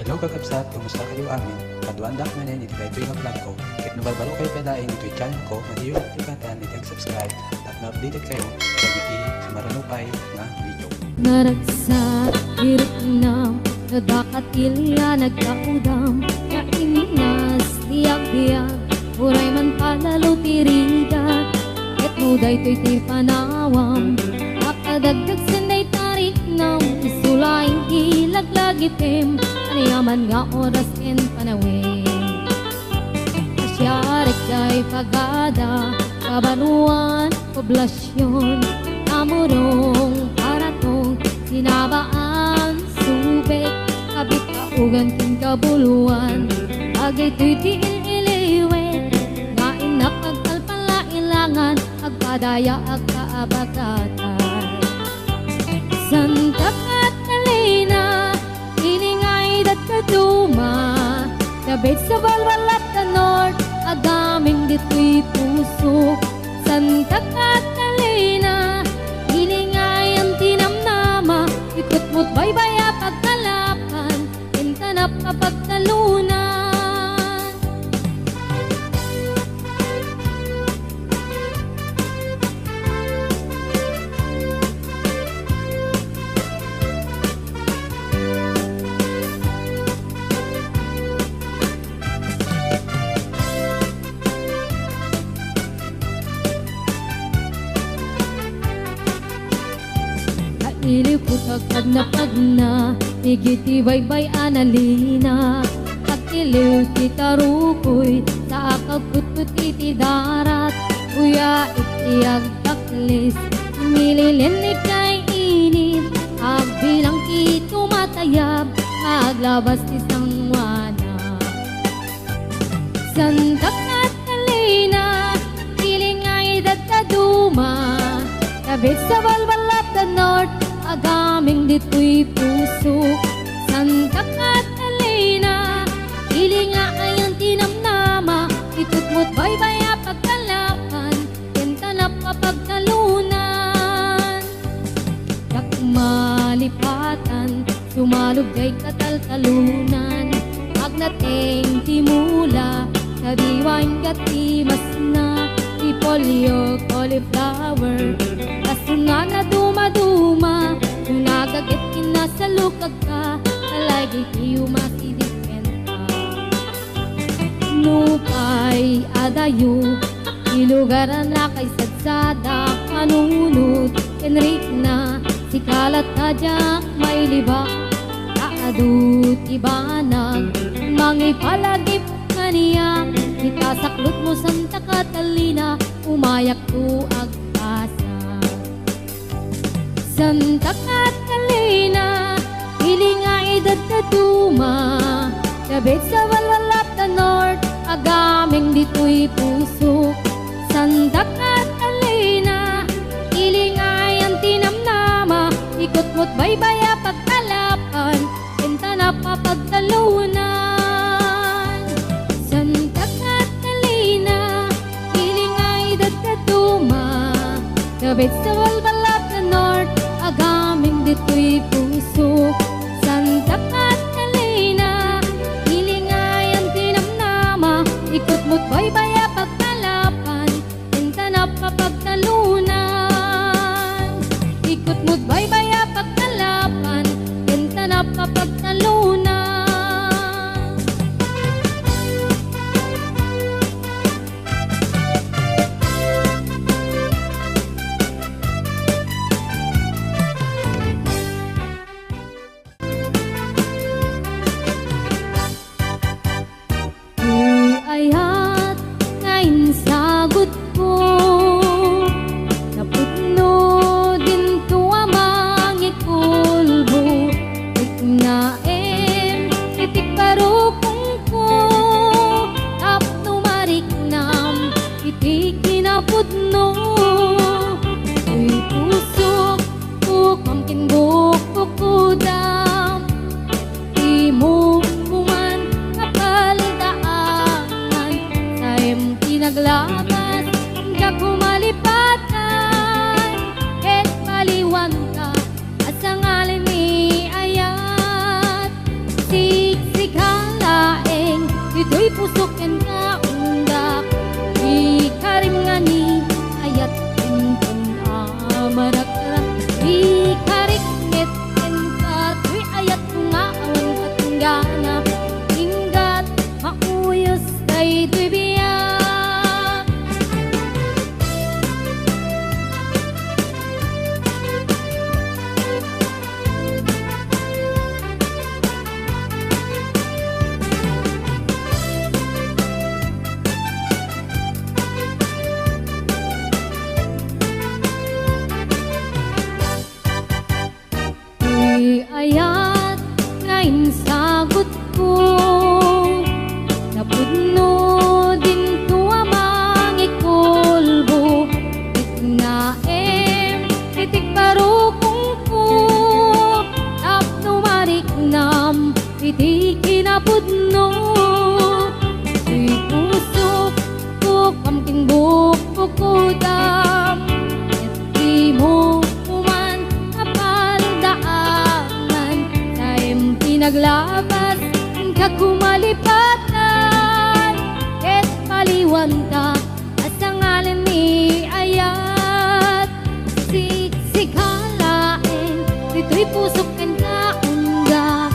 Hello kakabsat, kumusta kayo amin? Kaduandak manin iti kayo nga vlog ko. Kahit nabarbaro kayo padain ito yung channel ko, madiyo na tikatan, iti-subscribe, at na-updated kayo sa iti maranupay nga video. Naragsak, iriknam, nadakat ilya nagkaudam, kaininas, diyak-diyak, uray man palalo tirigat, ket muday to'y tipanawam, akadagdag sanday tarik nam, isulaing ilaglagitim, aniyaman nga oras ken panawin. Kasyarek jay pagada, kabaruan, poblasyon, amurong paratong, sinabaan, subek, kabit kaugan kin kabuluan, agay to'y tiil-iliwet, ngain na pagkalpalailangan, agpadaya agkaabagatan. Santa Catalina, iningay dat kaduma, kabit sa balwalat na north, agaming dito'y puso. Santa Catalina, iningay ang tinamnama, ikot mo't baybaya pagkalapan, intanap kapag talunan. Iliput agad na pagna, higiti baybay analina, pagtiliw kita rukoy, sa akagputput iti darat, kuya iti agtaklis, mililin ikay init, agbilang kito matayab, aglabas ti sangwana. Santa Catalina, pilingay dadaduma, kabit sa balbalat na north, agaming dito'y puso. Santa Catalina, ilinga ayang tinamnama, ikot mo't baybaya pagkalapan, kintanap kapagtalunan. Yakmalipatan, sumalog jay kataltalunan, agnating timula, kabiwain gati masna, ipolyo, cauliflower, kasunga na dumaduma, yung nagagit kinasalukag ka, talagi kiyo masidiken ka. Nupay adayo, ilugaran na kay sadsada, kanunod, enrik na, sikalat tadyak, may libak, kaadut ibanag, mangipalagip kaniya, itasaklot mo Santa Catalina, umayak to agpasa. Santa Catalina, hilingay dadaduma, kabit sa balwalap na north, agaming dito'y puso. Santa Catalina, hilingay ang tinamnama, ikot mo't baybaya pagkalapan, kintanap mapagtalunan. Santa Catalina, hilingay dadaduma, kabit sa balbalap na north, agaming dito'y puso. Santa Catalina, hilingay ang tinamnama, ikot mo't baybaya pagkalapan, kintanap mapagtalunan. Ikot mo't baybaya pagkalapan, kintanap mapagtalunan. Ayat ngayon sagot ko, naputno din to amang ikulbo, iknaem itik parukong ko, tapno mariknam itik kinaputno, uy puso ko kamkin buko kudam, imo kuman kapaldaan, saem tinaglakas ka kumalipatan, et paliwan ka, asang alin ni ayat, siksik ito'y pusokin ka undak ikarim nga ni ayat pinton amarak-arak ikarik ngeten ka tuy ayat nga awan katinggana inggat mauyos tay tuy biyak ayat ngayon sagot ko napudno din tuwa mangikulbo itnaem titik barukong ko tapno mariknam iti kinapudno tuy pusok ko kamting bukbo ko dam iti mo naglabas ka kumalipatan et paliwanta at sa ngalan ni ayat siksikalain dito'y pusok ka unga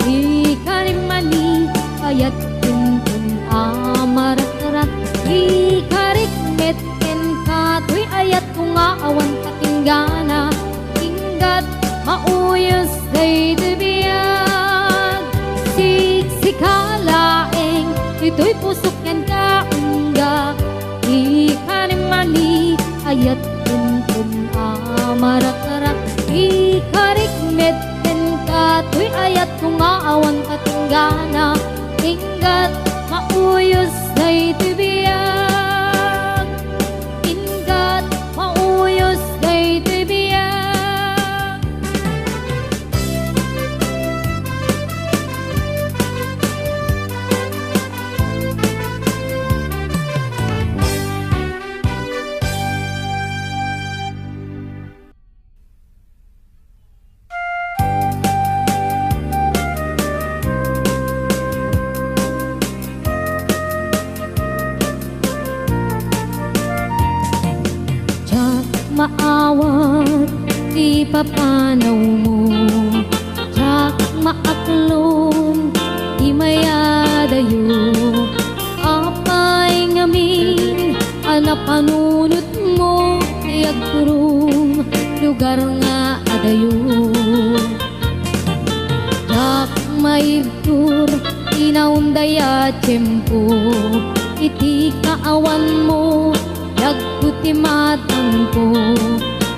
ikarimani ayat tuntun amarat-arat ikarikmet ka tuy ayat kunga awan katinggana inggat mauyos day debiyag sikalaeng ito'y pusok yan ka unga ikarimani ayat tuntun amarak-arak ikarikmet ka tuy ayat kunga awan katinggana inggat mauyos day tibiyag inggat mauyos day tibiyag maawat di papanaw mo tsak maaklon di mayadayo apay ngamin anapanunot mo iagturong lugar nga adayo tsak maibtur inaundaya tiyempo iti kaawan mo yagkuti matang ko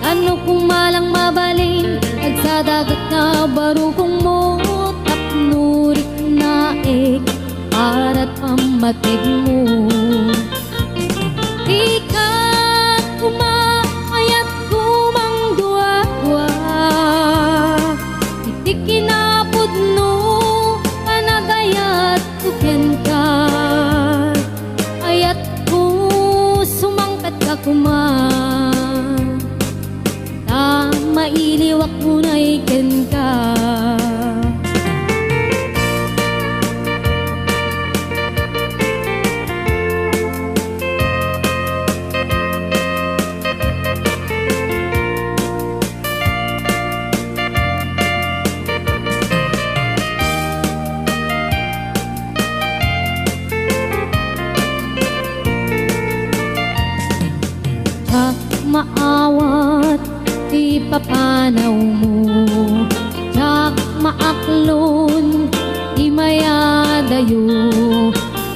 ano kung malang mabaling nagsadagat na barukong mo tapnurik na para't pamatig mo di ka kumaayat kumang dua-dua iti kinapudno panagayat tuken ka ayat kuman mailiwak mo na iken ka maawat di papanaw mo tsak maaklon di mayadayo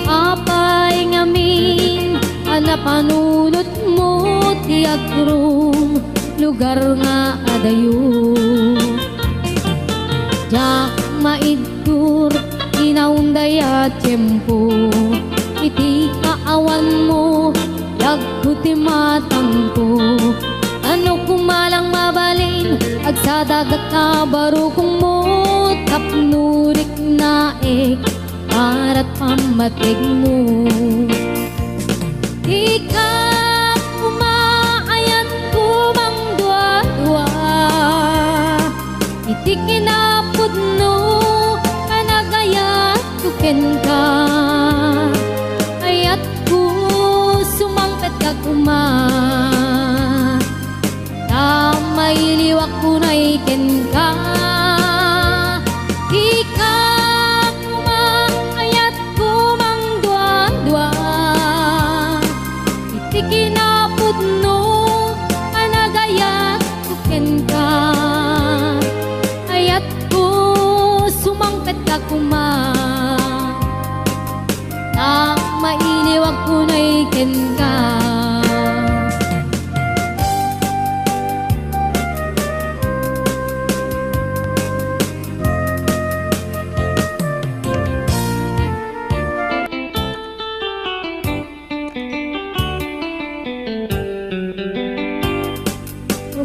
apay ngamin anapanunot mo ti agrong lugar nga adayo tsak maidtur inaundaya tiyempo iti kaawan mo yagkuti matang ko ano kumalang mabalin agsadagat na barukong mo tapnurik na para't pamatig mo di ka kumaayat kumang dua-dua iti kinapudno kanagayat tuken ka kuma na mailiwag ko na'y ken ka.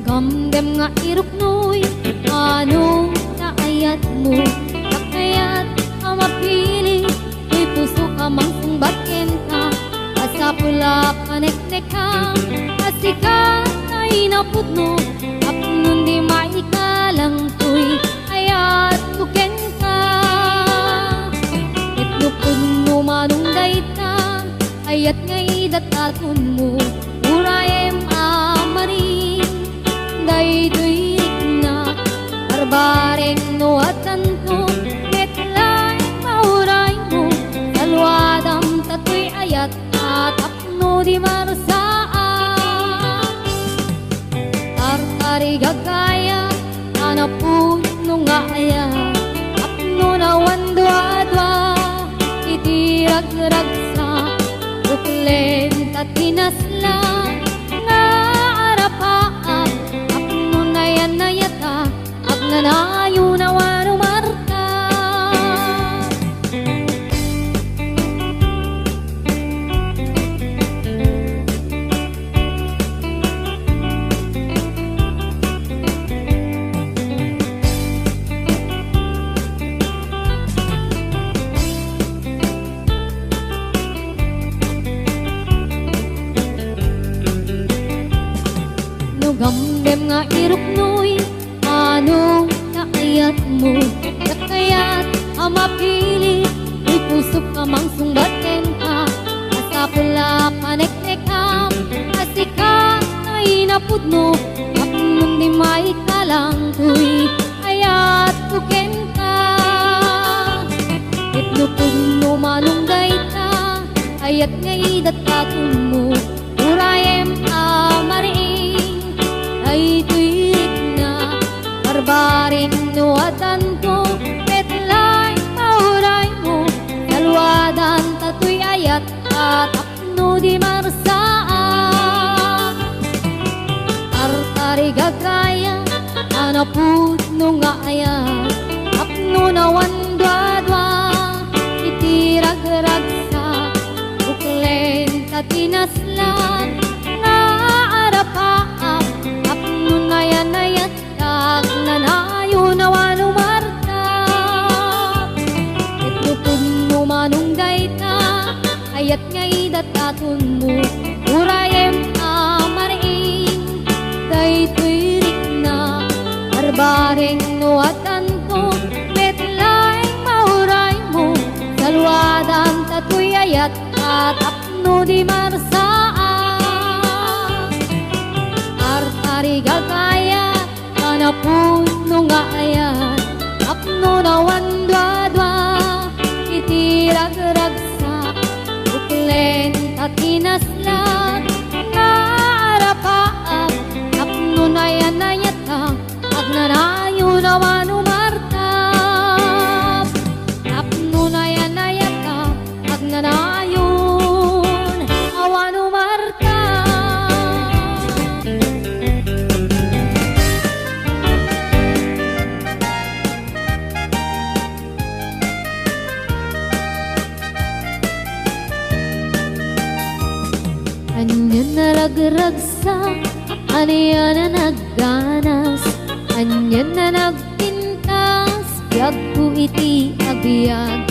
Gamdem nga irok noy, ano naayat mo, nakayat ka mapili, may puso ka mang sumbatin ka, asa pula panek-nek ka, asikat ay napudno, tapnon di maikalang tuy, ayat buken ka. Itlupod mo manong dayta, ayat ngay dataton mo, urayem amarin, daytoy na barbareng no atanto metlay mauray mo salwadam tatoy ayat at apno di marusaan tartari gagaya anapuno nga aya apno na wandwa-dwa itirag-ragsa ruklen tatinasla nga arapaan nayata at nanayo na wano marta. No gamdem nga irok noy, ano naayat mo, nakayat ang mapili, may puso ka mang sumbatin ka, asa pula panek-nek ka, asikat ay napudno, tapnon di maikalang tuy, ayat buken ka. Itlupod mo manong dayta, ayat ngay dataton mo, urayem amaring, ay tuwik na barbaring no atanto metlay mauray mo salwadan tatoy ayat at apno di marusaan artari gagaya anapudno nga ayat apno na wandwa-dwa itirag-ragsa uklen tatinaslan nga arapaan apno na yan ayat nanayo na wano marta. Itlupod mo manong dayta, ayat ngay dataton mo, urayem amaring, daytoy rik na barbareng no atanto metlay mauray mo salwadan tatoy ayat at apno di marusaan artari gagaya anapuno nga ayat apno na wandwa-dwa itirag-ragsa uklen tatinaslan nga arapaak apno na yan ayata agnanayo na wano marta apno na yan ayata agnanayo na wano marta. Anya naragragsa, anya na nagganas, anya na nagpintas, biyag ko iti abiyag,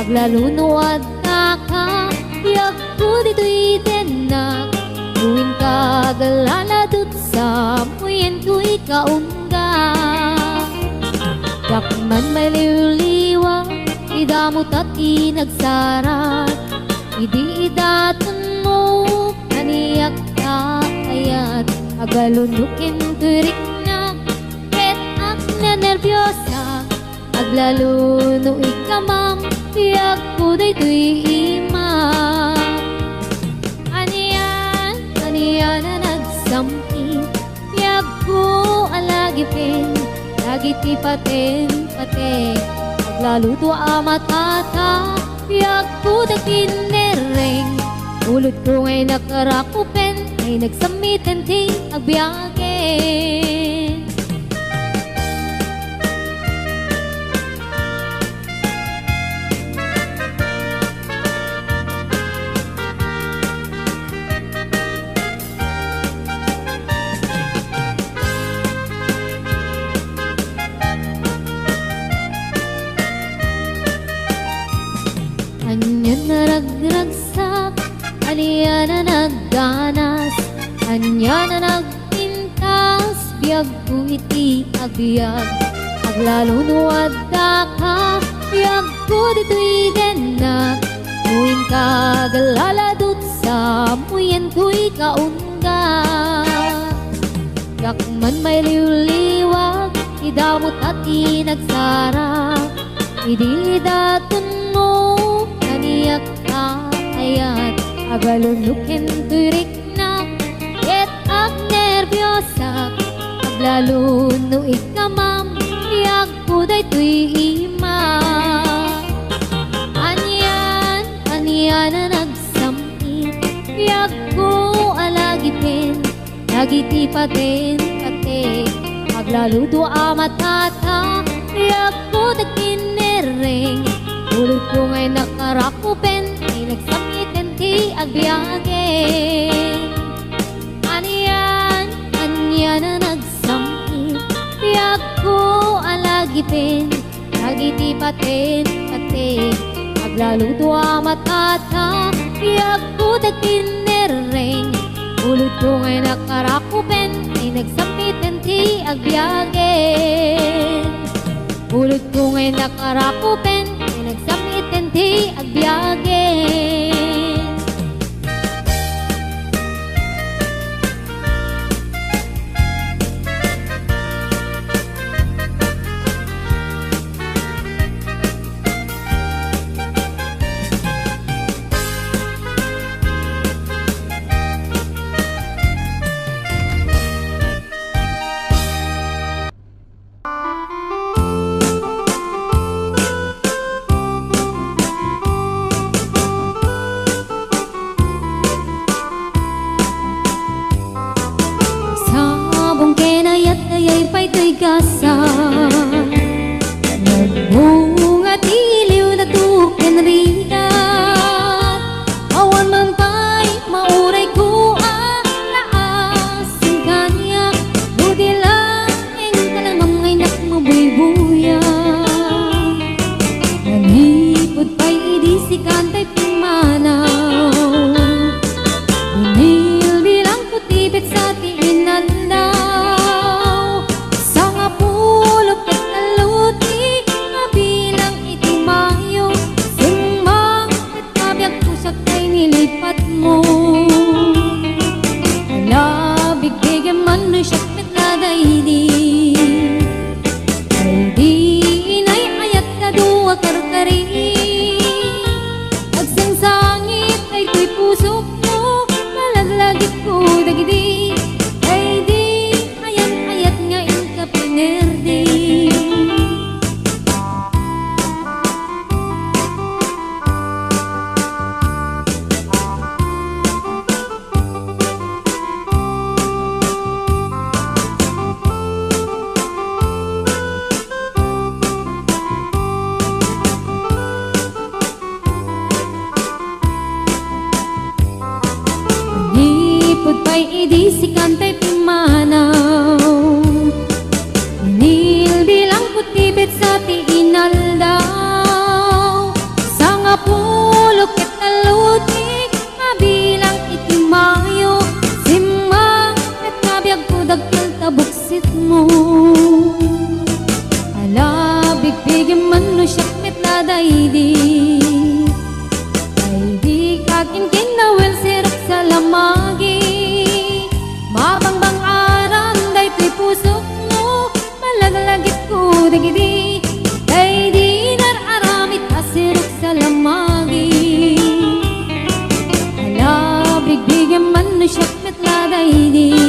aglalunuad na ka, biyag ko dito'y tenak, tuwing kagalaladot sa muyen ko'y kaungga. Dakman may liwliwang, idamot at inagsarat, idi idaton mo, kaniyak ka ayat, agalunukin turik na, ket ak na nervyosa, aglaluno ikamam, biyag ko daytoy imam. Aniyan na nagsampi, biyag ko alagipin, lagi ti paten, aglaluto amatata, piag ko da kinereng. Ulod ko ngay nakarakupen, ay nagsamitan ti agbiyagen. Anya na nagragsak, anya na nagganas, anya na nagpintas, biyag ko iti agbiag. Aglalo no adda ka, biyag ko dito'y denak. Muin ka galaladot sa muyan ko'y kaungga. Yakman may liwliwag, idamot at inagsara. Idi daton mo, kaniyak ka ayat. Agalulukin to'y riknak, et ag nervyosak. Aglalo no ikamam, iag ko day to'y ima. Anyan na nagsamit, iag ko alagipin, nagiti patin pati. Aglalo do amatata, iag ko da kinereng. Ulod ko ngay nakarakupen, ay nagsamitan ti agbiyagen. Anya na nagsamit, iag ko alagipin, nagiti patin pati. Aglalo do amatata, iag ko da kinereng. Ulod ko ngay nakarakupen, ay nagsamitan ti agbiyagen. Ulod ko ngay nakarakupen, ay nagsamitan ti agbiyagen. Sabong kenayat ayay pa'y to'y gasa, nagbunga tiliw na tuken rigat. Awan man pa'y mauray ko laasin kanya, budi lang ka lang mamay nakmabuybuya. Nanipod pa'y idisikan ta'y pumanaw, binilbilang putibit sa tiinandaw. Sa nga pulok at naluti, mabilang iti mayo, simbang at kabiyag pusak ay nilipat mo. Alabig bigyan man no siya't metladaydi, ay di inay ayat na duwa karkari. Agsangsangit ay to'y pusok mo, malaglagit ko dagidi. Ay di ayat nga inka pinerdi. Nipod pa'y idisikan ta'y pimanaw, nilbilang putibit sa tiinaldaw. Sa nga pulok at naluti, mabilang iti mayo, simbang at kabiyag ko dagkal tabuksit mo. Alabig bigyan man no siyak metladaydi, ay di kakin kinawel sirok sa lamagi. Mabangbang aram day to'y pusok mo, malaglagit ko dagidi. Ay di nararamit asirok sa lamagi. Alabig bigyan man no siyak metladaydi,